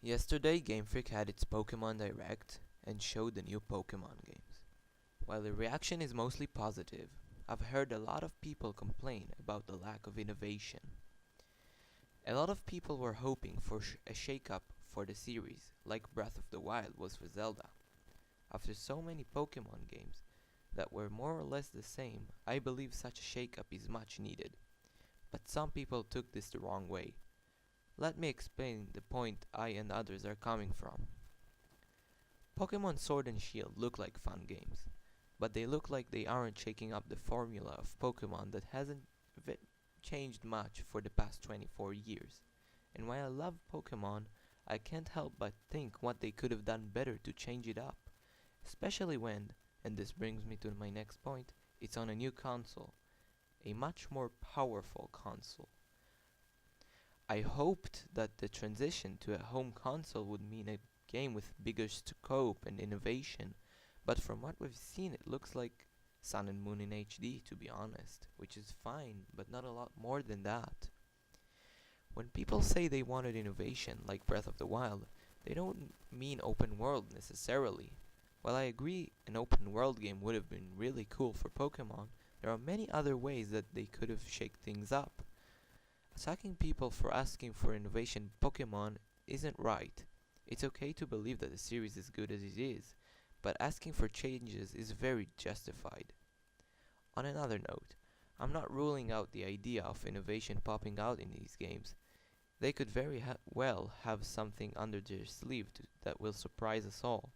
Yesterday, Game Freak had its Pokemon Direct and showed the new Pokemon games. While the reaction is mostly positive, I've heard a lot of people complain about the lack of innovation. A lot of people were hoping for a shake-up for the series, like Breath of the Wild was for Zelda. After so many Pokemon games that were more or less the same, I believe such a shake-up is much needed. But some people took this the wrong way. Let me explain the point I and others are coming from. Pokemon Sword and Shield look like fun games, but they look like they aren't shaking up the formula of Pokemon that hasn't changed much for the past 24 years. And while I love Pokemon, I can't help but think what they could have done better to change it up. Especially when, and this brings me to my next point, it's on a new console. A much more powerful console. I hoped that the transition to a home console would mean a game with bigger scope and innovation, but from what we've seen it looks like Sun and Moon in HD, to be honest, which is fine, but not a lot more than that. When people say they wanted innovation like Breath of the Wild, they don't mean open world necessarily. While I agree an open world game would have been really cool for Pokemon, there are many other ways that they could have shaked things up. Attacking people for asking for innovation in Pokemon isn't right. It's okay to believe that the series is good as it is, but asking for changes is very justified. On another note, I'm not ruling out the idea of innovation popping out in these games. They could very well have something under their sleeve that will surprise us all.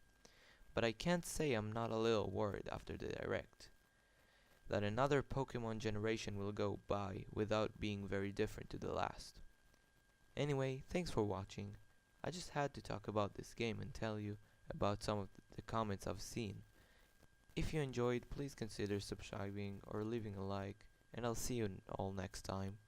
But I can't say I'm not a little worried after the Direct that another Pokemon generation will go by without being very different to the last. Anyway, thanks for watching. I just had to talk about this game and tell you about some of the comments I've seen. If you enjoyed, please consider subscribing or leaving a like, and I'll see you all next time.